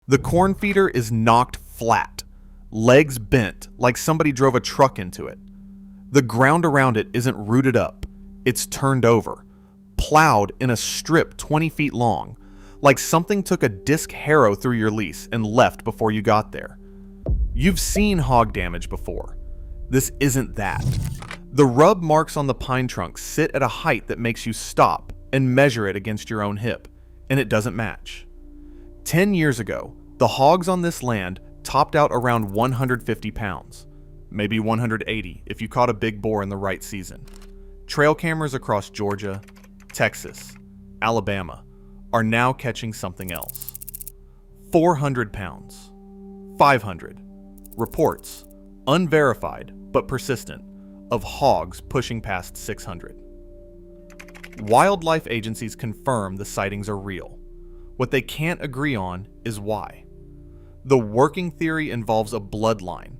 The corn feeder is knocked flat, legs bent like somebody drove a truck into it. The ground around it isn't rooted up, it's turned over, plowed in a strip 20 feet long, like something took a disc harrow through your lease and left before you got there. You've seen hog damage before. This isn't that. The rub marks on the pine trunk sit at a height that makes you stop and measure it against your own hip, and it doesn't match. 10 years ago, the hogs on this land topped out around 150 pounds, maybe 180 if you caught a big boar in the right season. Trail cameras across Georgia, Texas, Alabama are now catching something else. 400 pounds, 500, reports, unverified but persistent, of hogs pushing past 600. Wildlife agencies confirm the sightings are real. What they can't agree on is why. The working theory involves a bloodline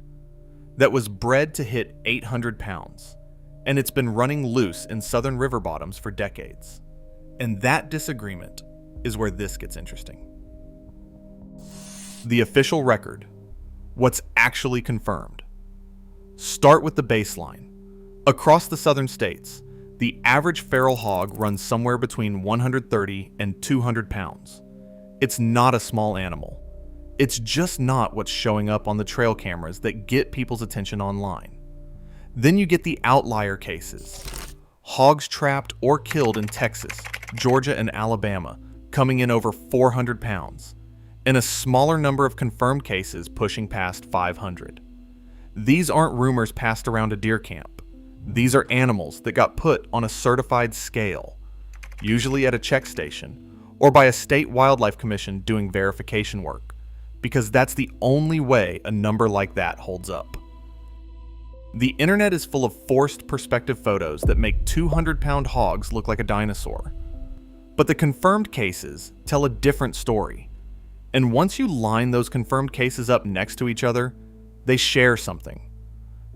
that was bred to hit 800 pounds, and it's been running loose in southern river bottoms for decades. And that disagreement is where this gets interesting. The official record, what's actually confirmed. Start with the baseline. Across the southern states, the average feral hog runs somewhere between 130 and 200 pounds. It's not a small animal. It's just not what's showing up on the trail cameras that get people's attention online. Then you get the outlier cases. Hogs trapped or killed in Texas, Georgia, and Alabama, coming in over 400 pounds, and a smaller number of confirmed cases pushing past 500. These aren't rumors passed around a deer camp. These are animals that got put on a certified scale, usually at a check station, or by a state wildlife commission doing verification work, because that's the only way a number like that holds up. The internet is full of forced perspective photos that make 200-pound hogs look like a dinosaur. But the confirmed cases tell a different story. And once you line those confirmed cases up next to each other, they share something.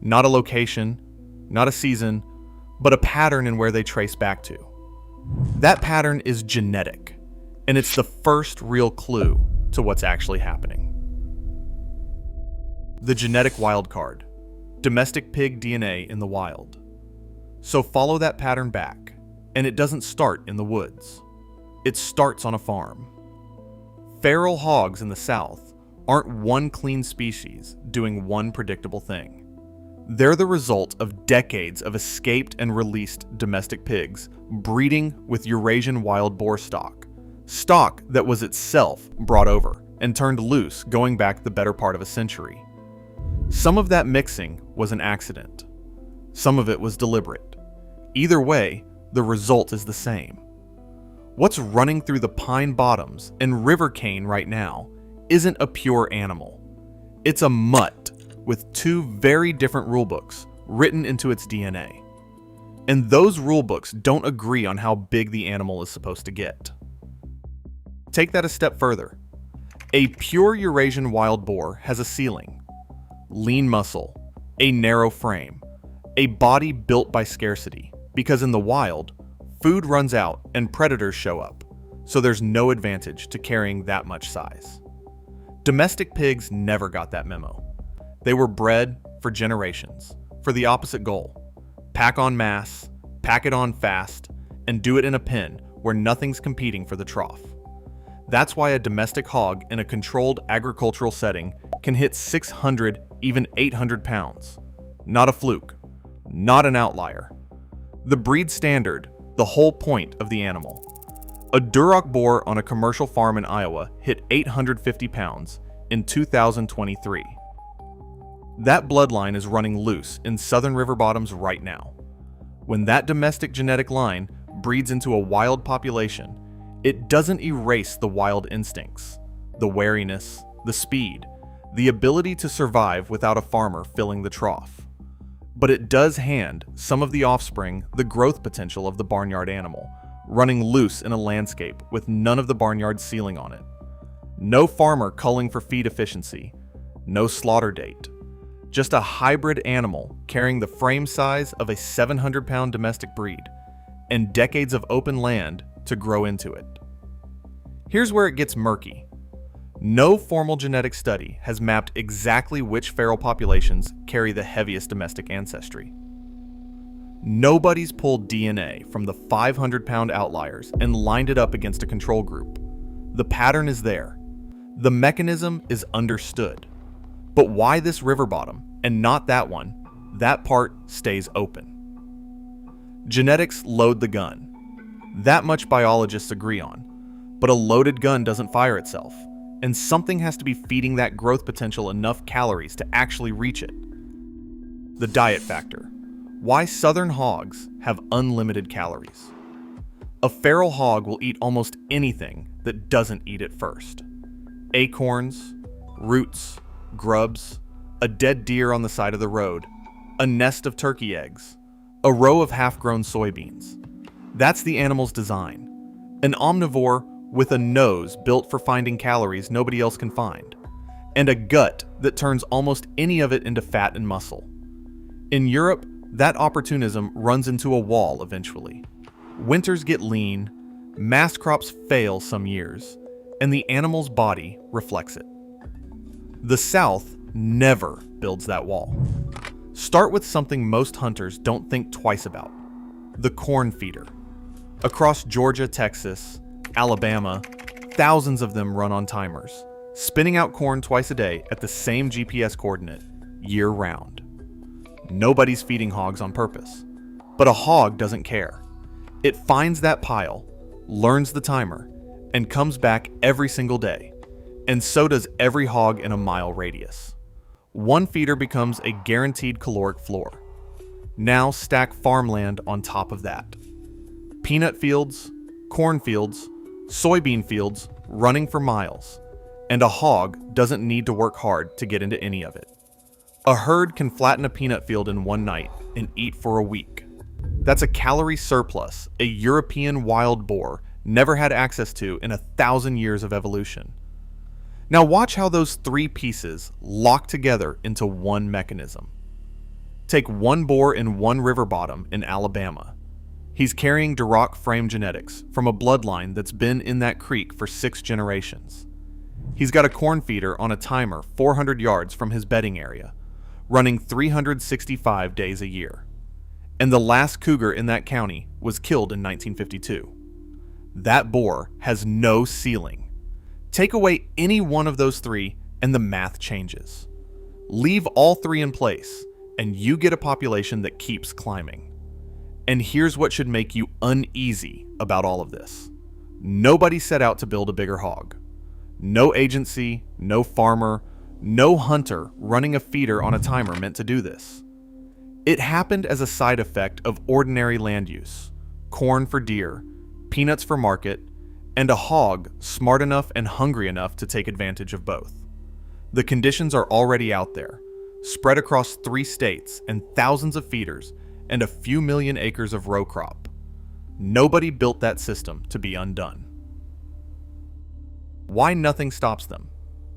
Not a location, not a season, but a pattern in where they trace back to. That pattern is genetic, and it's the first real clue to what's actually happening. The genetic wildcard, domestic pig DNA in the wild. So follow that pattern back, and it doesn't start in the woods. It starts on a farm. Feral hogs in the South aren't one clean species doing one predictable thing. They're the result of decades of escaped and released domestic pigs breeding with Eurasian wild boar stock that was itself brought over and turned loose going back the better part of a century. Some of that mixing was an accident. Some of it was deliberate. Either way, the result is the same. What's running through the pine bottoms and river cane right now isn't a pure animal. It's a mutt with two very different rulebooks written into its DNA. And those rulebooks don't agree on how big the animal is supposed to get. Take that a step further. A pure Eurasian wild boar has a ceiling. Lean muscle, a narrow frame, a body built by scarcity, because in the wild, food runs out and predators show up, so there's no advantage to carrying that much size. Domestic pigs never got that memo. They were bred for generations, for the opposite goal. Pack on mass, pack it on fast, and do it in a pen where nothing's competing for the trough. That's why a domestic hog in a controlled agricultural setting can hit 600, even 800 pounds. Not a fluke, not an outlier. The breed standard, the whole point of the animal. A Duroc boar on a commercial farm in Iowa hit 850 pounds in 2023. That bloodline is running loose in southern river bottoms right now. When that domestic genetic line breeds into a wild population, it doesn't erase the wild instincts, the wariness, the speed, the ability to survive without a farmer filling the trough. But it does hand some of the offspring the growth potential of the barnyard animal, running loose in a landscape with none of the barnyard ceiling on it. No farmer culling for feed efficiency, no slaughter date. Just a hybrid animal carrying the frame size of a 700-pound domestic breed, and decades of open land to grow into it. Here's where it gets murky. No formal genetic study has mapped exactly which feral populations carry the heaviest domestic ancestry. Nobody's pulled DNA from the 500-pound outliers and lined it up against a control group. The pattern is there. The mechanism is understood. But why this river bottom and not that one? That part stays open. Genetics load the gun. That much biologists agree on. But a loaded gun doesn't fire itself, and something has to be feeding that growth potential enough calories to actually reach it. The diet factor. Why southern hogs have unlimited calories. A feral hog will eat almost anything that doesn't eat it first. Acorns, roots, grubs, a dead deer on the side of the road, a nest of turkey eggs, a row of half-grown soybeans. That's the animal's design. An omnivore with a nose built for finding calories nobody else can find, and a gut that turns almost any of it into fat and muscle. In Europe, that opportunism runs into a wall eventually. Winters get lean, mass crops fail some years, and the animal's body reflects it. The South never builds that wall. Start with something most hunters don't think twice about: the corn feeder. Across Georgia, Texas, Alabama, thousands of them run on timers, spinning out corn twice a day at the same GPS coordinate, year-round. Nobody's feeding hogs on purpose, but a hog doesn't care. It finds that pile, learns the timer, and comes back every single day, and so does every hog in a mile radius. One feeder becomes a guaranteed caloric floor. Now stack farmland on top of that. Peanut fields, cornfields, soybean fields running for miles, and a hog doesn't need to work hard to get into any of it. A herd can flatten a peanut field in one night and eat for a week. That's a calorie surplus a European wild boar never had access to in 1,000 years of evolution. Now watch how those three pieces lock together into one mechanism. Take one boar in one river bottom in Alabama. He's carrying Duroc frame genetics from a bloodline that's been in that creek for 6 generations. He's got a corn feeder on a timer 400 yards from his bedding area, running 365 days a year. And the last cougar in that county was killed in 1952. That boar has no ceiling. Take away any one of those three and the math changes. Leave all three in place and you get a population that keeps climbing. And here's what should make you uneasy about all of this. Nobody set out to build a bigger hog. No agency, no farmer, no hunter running a feeder on a timer meant to do this. It happened as a side effect of ordinary land use: corn for deer, peanuts for market, and a hog smart enough and hungry enough to take advantage of both. The conditions are already out there, spread across 3 states and thousands of feeders and a few million acres of row crop. Nobody built that system to be undone. Why nothing stops them?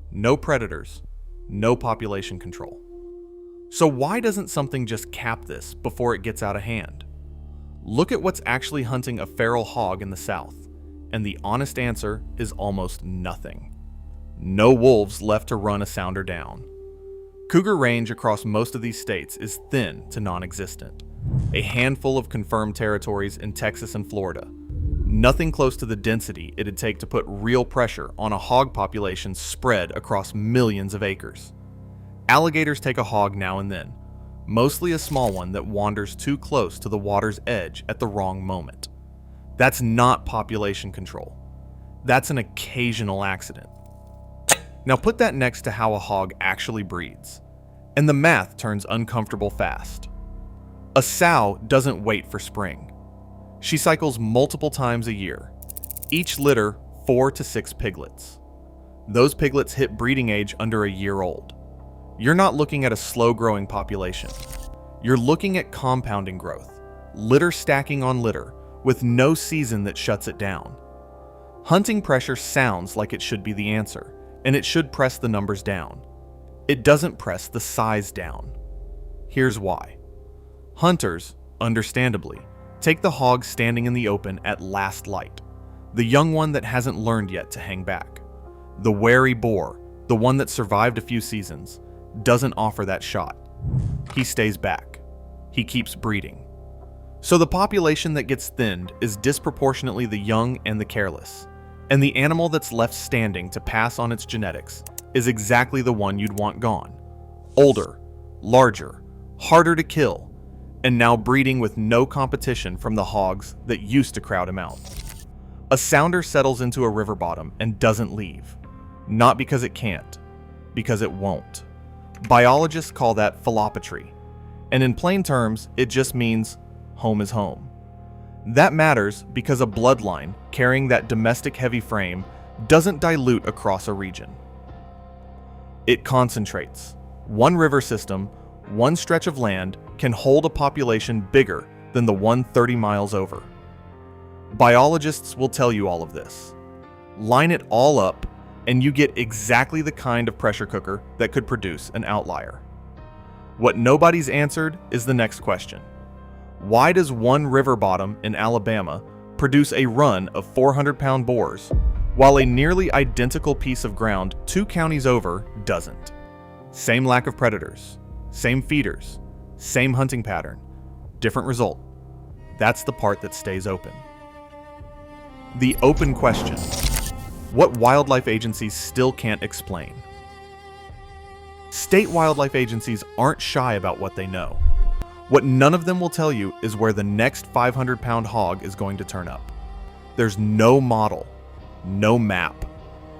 No predators, no population control. So why doesn't something just cap this before it gets out of hand? Look at what's actually hunting a feral hog in the South, and the honest answer is almost nothing. No wolves left to run a sounder down. Cougar range across most of these states is thin to non-existent. A handful of confirmed territories in Texas and Florida. Nothing close to the density it'd take to put real pressure on a hog population spread across millions of acres. Alligators take a hog now and then, mostly a small one that wanders too close to the water's edge at the wrong moment. That's not population control. That's an occasional accident. Now put that next to how a hog actually breeds, and the math turns uncomfortable fast. A sow doesn't wait for spring. She cycles multiple times a year, each litter 4 to 6 piglets. Those piglets hit breeding age under a year old. You're not looking at a slow-growing population. You're looking at compounding growth, litter stacking on litter, with no season that shuts it down. Hunting pressure sounds like it should be the answer, and it should press the numbers down. It doesn't press the size down. Here's why. Hunters, understandably, take the hog standing in the open at last light, the young one that hasn't learned yet to hang back. The wary boar, the one that survived a few seasons, doesn't offer that shot. He stays back. He keeps breeding. So the population that gets thinned is disproportionately the young and the careless, and the animal that's left standing to pass on its genetics is exactly the one you'd want gone. Older, larger, harder to kill, and now breeding with no competition from the hogs that used to crowd him out. A sounder settles into a river bottom and doesn't leave. Not because it can't, because it won't. Biologists call that philopatry, and in plain terms, it just means home is home. That matters because a bloodline carrying that domestic heavy frame doesn't dilute across a region. It concentrates. One river system, one stretch of land can hold a population bigger than the one 30 miles over. Biologists will tell you all of this. Line it all up, and you get exactly the kind of pressure cooker that could produce an outlier. What nobody's answered is the next question. Why does one river bottom in Alabama produce a run of 400-pound boars, while a nearly identical piece of ground 2 counties over doesn't? Same lack of predators, same feeders, same hunting pattern, different result. That's the part that stays open. The open question. What wildlife agencies still can't explain. State wildlife agencies aren't shy about what they know. What none of them will tell you is where the next 500-pound hog is going to turn up. There's no model, no map,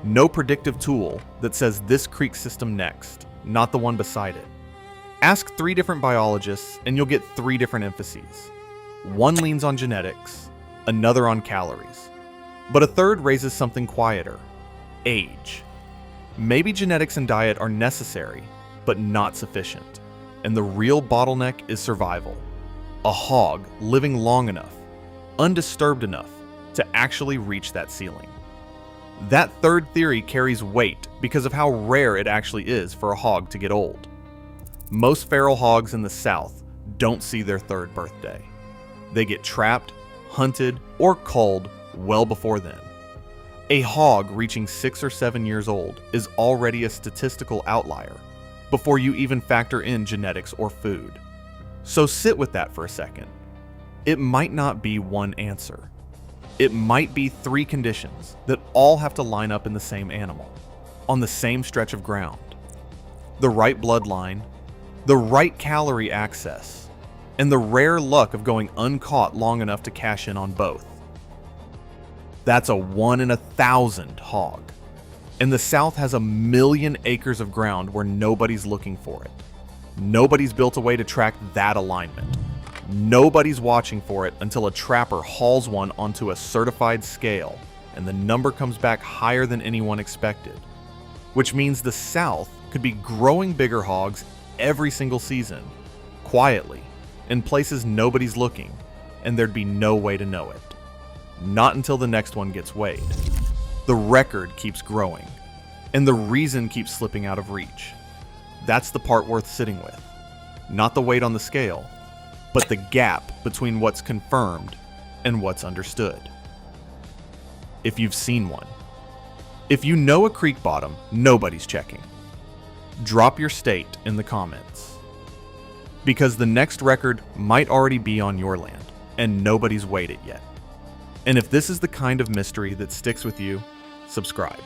no predictive tool that says this creek system next, not the one beside it. Ask 3 different biologists and you'll get 3 different emphases. One leans on genetics, another on calories. But a third raises something quieter: age. Maybe genetics and diet are necessary, but not sufficient. And the real bottleneck is survival. A hog living long enough, undisturbed enough, to actually reach that ceiling. That third theory carries weight because of how rare it actually is for a hog to get old. Most feral hogs in the South don't see their 3rd birthday. They get trapped, hunted, or culled well before then. A hog reaching 6 or 7 years old is already a statistical outlier before you even factor in genetics or food. So sit with that for a second. It might not be one answer. It might be 3 conditions that all have to line up in the same animal, on the same stretch of ground. The right bloodline, the right calorie access, and the rare luck of going uncaught long enough to cash in on both. That's a 1 in 1,000 hog. And the South has 1 million acres of ground where nobody's looking for it. Nobody's built a way to track that alignment. Nobody's watching for it until a trapper hauls one onto a certified scale and the number comes back higher than anyone expected. Which means the South could be growing bigger hogs every single season, quietly, in places nobody's looking, and there'd be no way to know it. Not until the next one gets weighed. The record keeps growing, and the reason keeps slipping out of reach. That's the part worth sitting with. Not the weight on the scale, but the gap between what's confirmed and what's understood. If you've seen one. If you know a creek bottom nobody's checking, drop your state in the comments. Because the next record might already be on your land, and nobody's weighed it yet. And if this is the kind of mystery that sticks with you, subscribe.